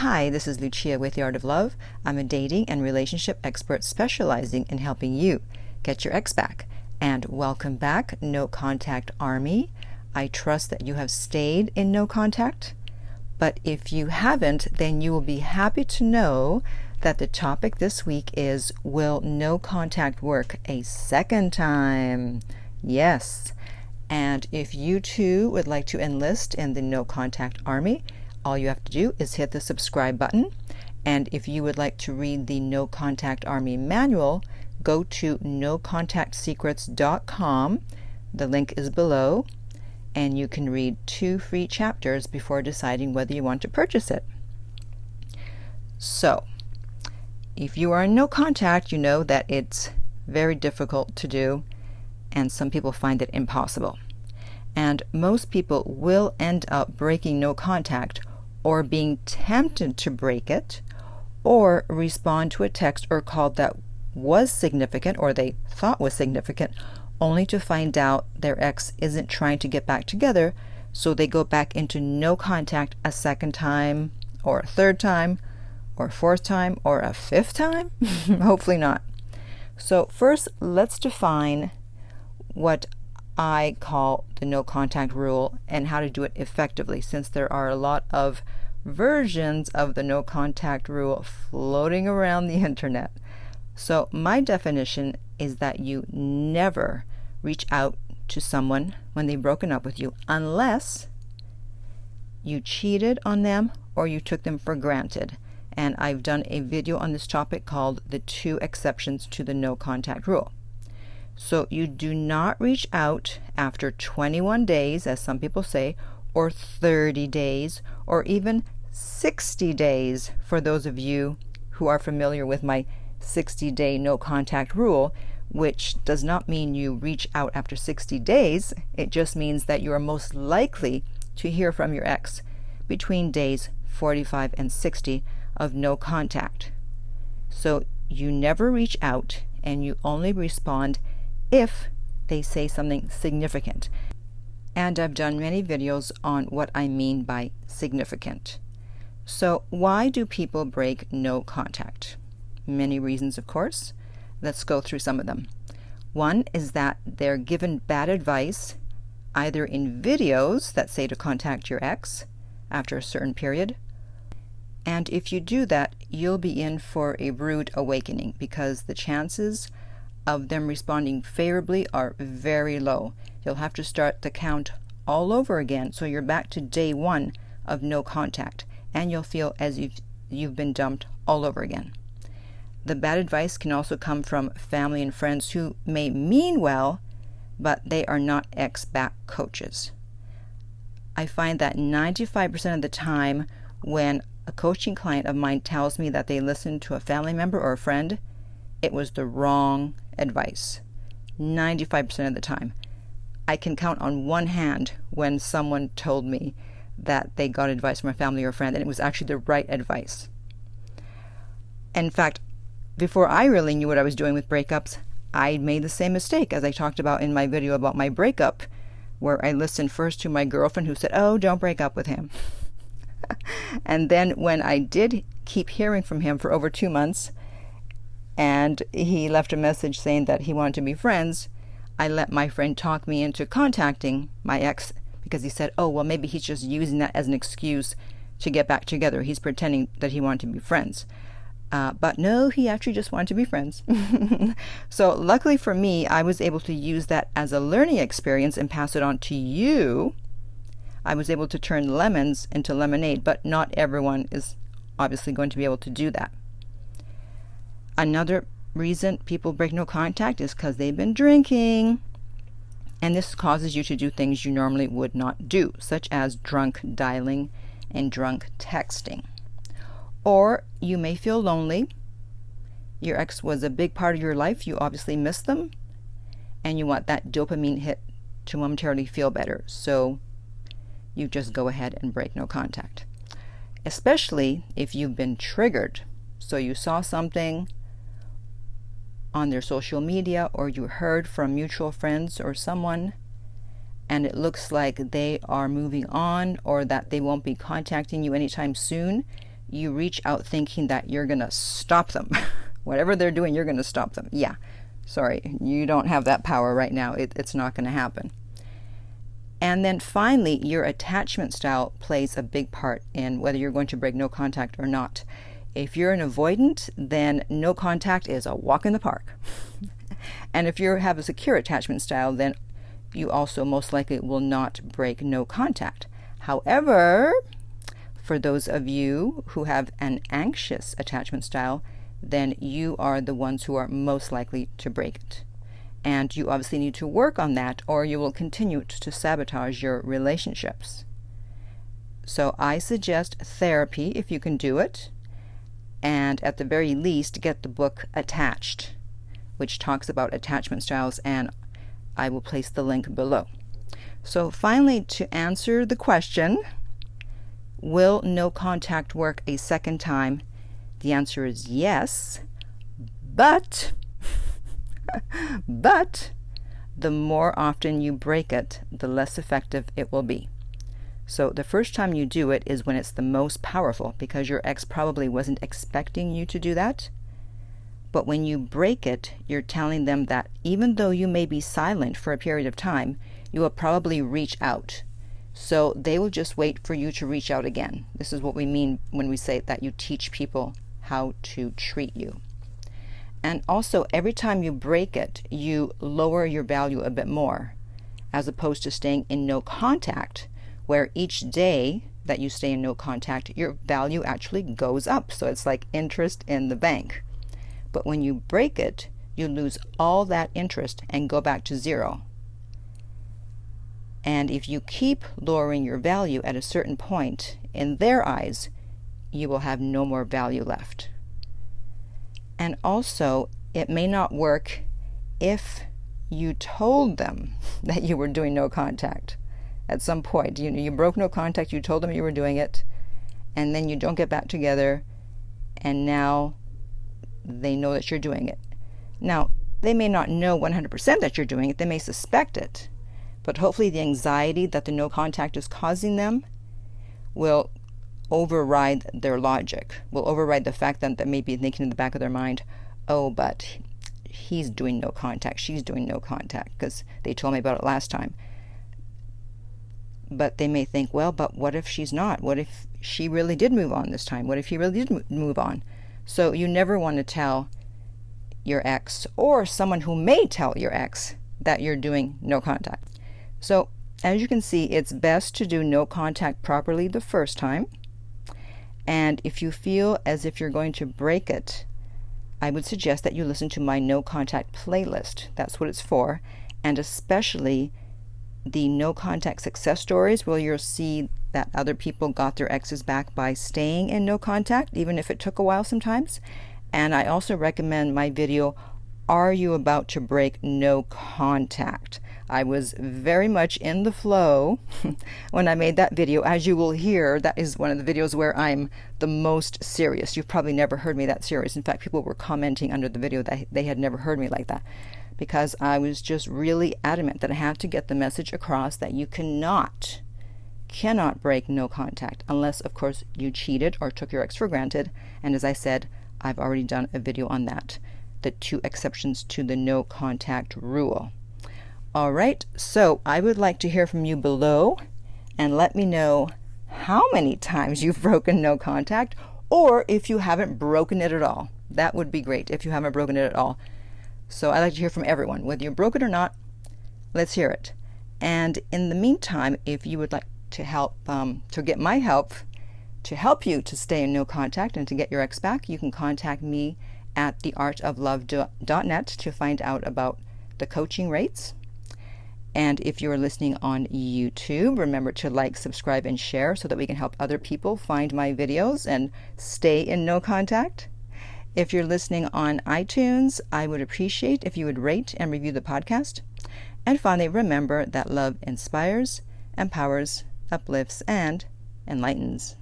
Hi, this is Lucia with The Art of Love. I'm a dating and relationship expert specializing in helping you get your ex back. And welcome back, No Contact Army. I trust that you have stayed in no contact. But if you haven't, then you will be happy to know that the topic this week is, will no contact work a second time? Yes. And if you too would like to enlist in the No Contact Army, all you have to do is hit the subscribe button. And if you would like to read the No Contact Army manual, go to nocontactsecrets.com. The link is below, and you can read 2 free chapters before deciding whether you want to purchase it. So, if you are in no contact, you know that it's very difficult to do, and some people find it impossible. And most people will end up breaking no contact or being tempted to break it, or respond to a text or call that was significant or they thought was significant, only to find out their ex isn't trying to get back together, so they go back into no contact a second time, or a third time, or a fourth time, or a fifth time? Hopefully not. So first, let's define what I call the no contact rule and how to do it effectively, since there are a lot of versions of the no contact rule floating around the internet. So my definition is that you never reach out to someone when they've broken up with you unless you cheated on them or you took them for granted. And I've done a video on this topic called the 2 exceptions to the no contact rule. So you do not reach out after 21 days, as some people say, or 30 days, or even 60 days for those of you who are familiar with my 60-day no contact rule, which does not mean you reach out after 60 days. It just means that you are most likely to hear from your ex between days 45 and 60 of no contact. So you never reach out, and you only respond if they say something significant. And I've done many videos on what I mean by significant. So why do people break no contact? Many reasons, of course. Let's go through some of them. One is that they're given bad advice, either in videos that say to contact your ex after a certain period. And if you do that, you'll be in for a rude awakening, because the chances of them responding favorably are very low. You'll have to start the count all over again, so you're back to day 1 of no contact, and you'll feel as if you've been dumped all over again. The bad advice can also come from family and friends who may mean well, but they are not ex-back coaches. I find that 95% of the time when a coaching client of mine tells me that they listened to a family member or a friend, it was the wrong advice. 95% of the time. I can count on one hand when someone told me that they got advice from a family or a friend and it was actually the right advice. In fact, before I really knew what I was doing with breakups, I made the same mistake as I talked about in my video about my breakup, where I listened first to my girlfriend who said, "Oh, don't break up with him." And then when I did keep hearing from him for over 2 months, and he left a message saying that he wanted to be friends, I let my friend talk me into contacting my ex, because he said, "Oh, well, maybe he's just using that as an excuse to get back together. He's pretending that he wanted to be friends." But no, he actually just wanted to be friends. So luckily for me, I was able to use that as a learning experience and pass it on to you. I was able to turn lemons into lemonade, but not everyone is obviously going to be able to do that. Another reason people break no contact is because they've been drinking. And this causes you to do things you normally would not do, such as drunk dialing and drunk texting. Or you may feel lonely. Your ex was a big part of your life. You obviously miss them, and you want that dopamine hit to momentarily feel better. So you just go ahead and break no contact. Especially if you've been triggered. So you saw something on their social media, or you heard from mutual friends or someone, and it looks like they are moving on or that they won't be contacting you anytime soon, you reach out thinking that you're going to stop them. Whatever they're doing, you're going to stop them. Yeah, sorry, you don't have that power right now. It's not going to happen. And then finally, your attachment style plays a big part in whether you're going to break no contact or not. If you're an avoidant, then no contact is a walk in the park. And if you have a secure attachment style, then you also most likely will not break no contact. However, for those of you who have an anxious attachment style, then you are the ones who are most likely to break it. And you obviously need to work on that, or you will continue to sabotage your relationships. So I suggest therapy if you can do it, and at the very least get the book Attached, which talks about attachment styles, and I will place the link below. So finally, to answer the question, will no contact work a second time? The answer is yes, but the more often you break it, the less effective it will be. So the first time you do it is when it's the most powerful, because your ex probably wasn't expecting you to do that. But when you break it, you're telling them that even though you may be silent for a period of time, you will probably reach out. So they will just wait for you to reach out again. This is what we mean when we say that you teach people how to treat you. And also, every time you break it, you lower your value a bit more, as opposed to staying in no contact, where each day that you stay in no contact, your value actually goes up. So it's like interest in the bank. But when you break it, you lose all that interest and go back to zero. And if you keep lowering your value at a certain point, in their eyes, you will have no more value left. And also, it may not work if you told them that you were doing no contact. At some point, you broke no contact, you told them you were doing it, and then you don't get back together, and now they know that you're doing it. Now, they may not know 100% that you're doing it, they may suspect it, but hopefully the anxiety that the no contact is causing them will override their logic, will override the fact that they may be thinking in the back of their mind, oh, but he's doing no contact, she's doing no contact, because they told me about it last time. But they may think, well, but what if she's not? What if she really did move on this time? What if he really did move on? So you never want to tell your ex, or someone who may tell your ex, that you're doing no contact. So as you can see, it's best to do no contact properly the first time. And if you feel as if you're going to break it, I would suggest that you listen to my no contact playlist. That's what it's for. And especially the no contact success stories, where you'll see that other people got their exes back by staying in no contact, even if it took a while sometimes. And I also recommend my video, Are You About to Break No Contact? I was very much in the flow when I made that video. As you will hear, that is one of the videos where I'm the most serious. You've probably never heard me that serious. In fact, people were commenting under the video that they had never heard me like that, because I was just really adamant that I had to get the message across that you cannot break no contact unless, of course, you cheated or took your ex for granted. And as I said, I've already done a video on that, the 2 exceptions to the no contact rule. All right, so I would like to hear from you below, and let me know how many times you've broken no contact, or if you haven't broken it at all. That would be great if you haven't broken it at all. So I'd like to hear from everyone. Whether you broke it or not, let's hear it. And in the meantime, if you would like to help, to get my help, to help you to stay in no contact and to get your ex back, you can contact me at theartoflove.net to find out about the coaching rates. And if you're listening on YouTube, remember to like, subscribe, and share so that we can help other people find my videos and stay in no contact. If you're listening on iTunes, I would appreciate if you would rate and review the podcast. And finally, remember that love inspires, empowers, uplifts, and enlightens.